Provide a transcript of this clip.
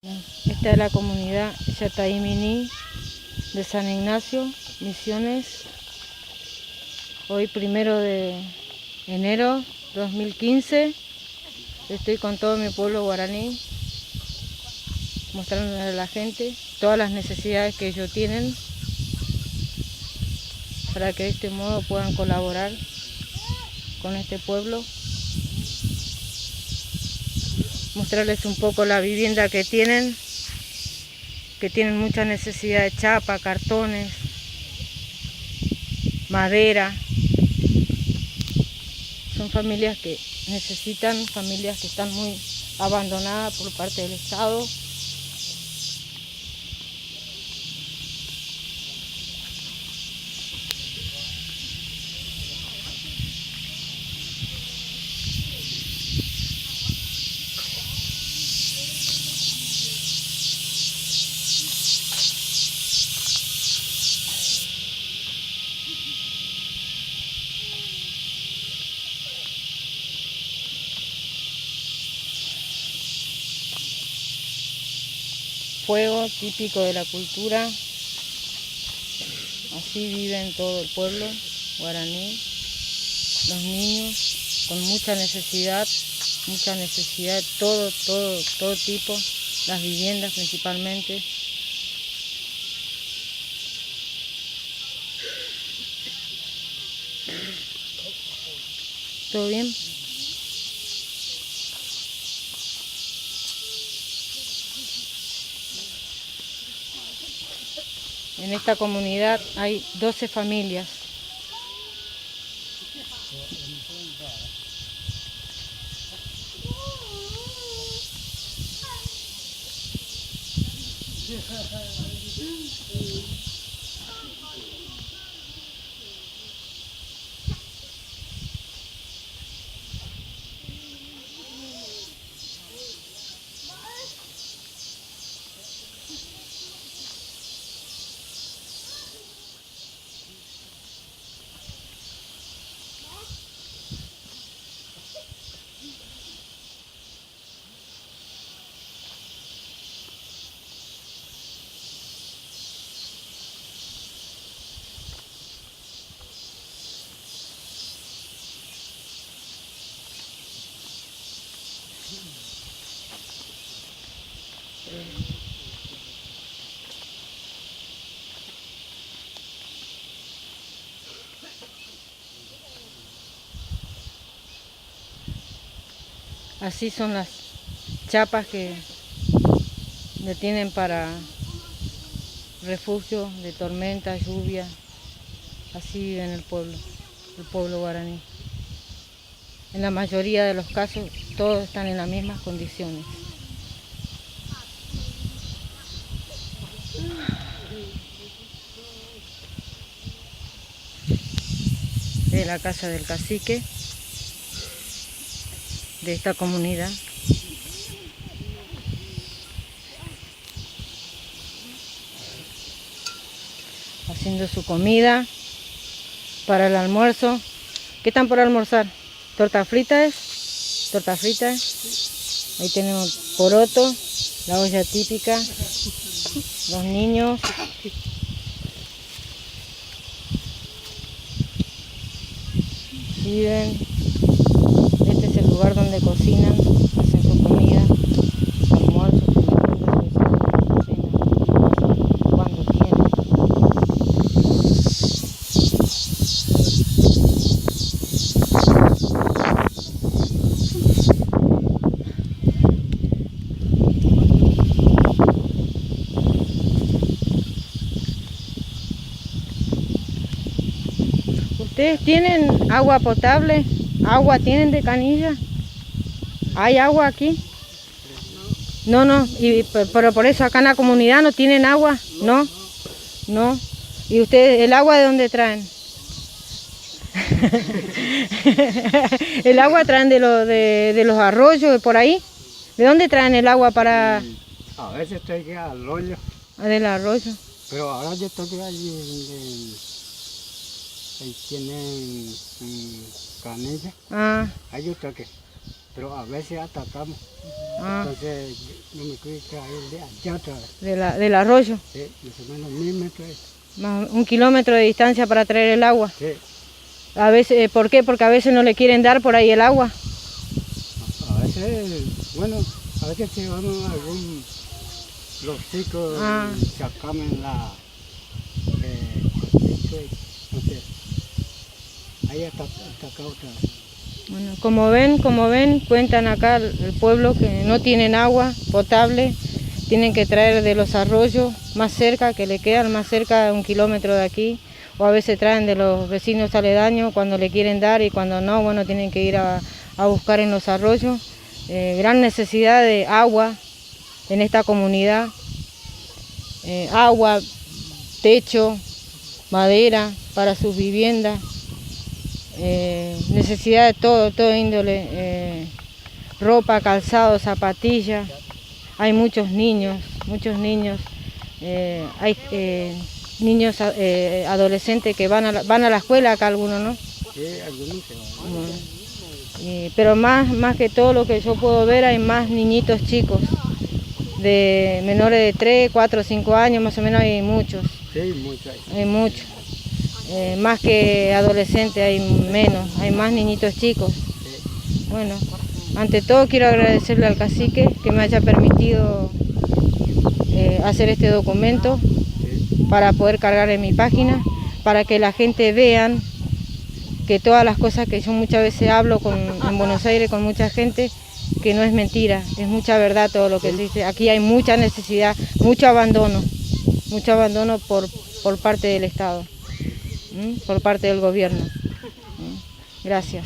Esta es la comunidad Yataiminí de San Ignacio, Misiones. Hoy 1 de enero 2015 estoy con todo mi pueblo guaraní, mostrándole a la gente todas las necesidades que ellos tienen para que de este modo puedan colaborar con este pueblo. Mostrarles un poco la vivienda que tienen mucha necesidad de chapa, cartones, madera. Son familias que necesitan, familias que están muy abandonadas por parte del Estado. Fuego típico de la cultura, así viven todo el pueblo guaraní, los niños con mucha necesidad de todo tipo, las viviendas principalmente. ¿Todo bien? En esta comunidad hay 12 familias. Así son las chapas que le tienen para refugio de tormenta, lluvia. Así vive en el pueblo guaraní. En la mayoría de los casos todos están en las mismas condiciones. De la casa del cacique de esta comunidad. Haciendo su comida para el almuerzo. ¿Qué están por almorzar? ¿Torta frita es? ¿Torta frita? Ahí tenemos poroto, la olla típica, los niños. Viven. Este es el lugar donde cocinan, hacen su comida, su almuerzo, su merienda, su cena, cuando tienen. ¿Ustedes tienen agua potable? ¿Agua tienen de canilla? ¿Hay agua aquí? No, pero por eso acá en la comunidad no tienen agua, ¿no? No. ¿Y ustedes el agua de dónde traen? ¿El agua traen de los arroyos de por ahí? ¿De dónde traen el agua para...? A veces estoy aquí al arroyo. Del arroyo. Pero ahora yo estoy allí ahí tienen canilla. Ah. Ahí yo toqué. Pero a veces atacamos. Ah. Entonces no me creo que hay de allá atrás. del arroyo. Sí, más o menos 1000 metros. Más 1 kilómetro de distancia para traer el agua. Sí. A veces, ¿por qué? Porque a veces no le quieren dar por ahí el agua. A veces, bueno, a veces si vamos a algún, los chicos sacamos la, no sé, ahí está acá otra. Bueno, como ven, cuentan acá el pueblo que no tienen agua potable, tienen que traer de los arroyos más cerca, que le quedan más cerca de 1 kilómetro de aquí, o a veces traen de los vecinos aledaños cuando le quieren dar y cuando no, bueno, tienen que ir a buscar en los arroyos. Gran necesidad de agua en esta comunidad, agua, techo, madera para sus viviendas. Necesidad de todo índole, ropa, calzado, zapatillas. Hay muchos niños, hay niños adolescentes que van a la escuela acá algunos, ¿no? Sí, algunos se van. Pero más que todo lo que yo puedo ver, hay más niñitos chicos, de menores de 3, 4, 5 años, más o menos hay muchos. Sí, muchos. Hay muchos. Más que adolescentes hay menos, hay más niñitos chicos. Sí. Bueno, ante todo quiero agradecerle al cacique que me haya permitido hacer este documento para poder cargar en mi página, para que la gente vean que todas las cosas que yo muchas veces hablo en Buenos Aires con mucha gente, que no es mentira, es mucha verdad todo lo que se dice. Aquí hay mucha necesidad, mucho abandono por parte del Estado, por parte del gobierno. Gracias.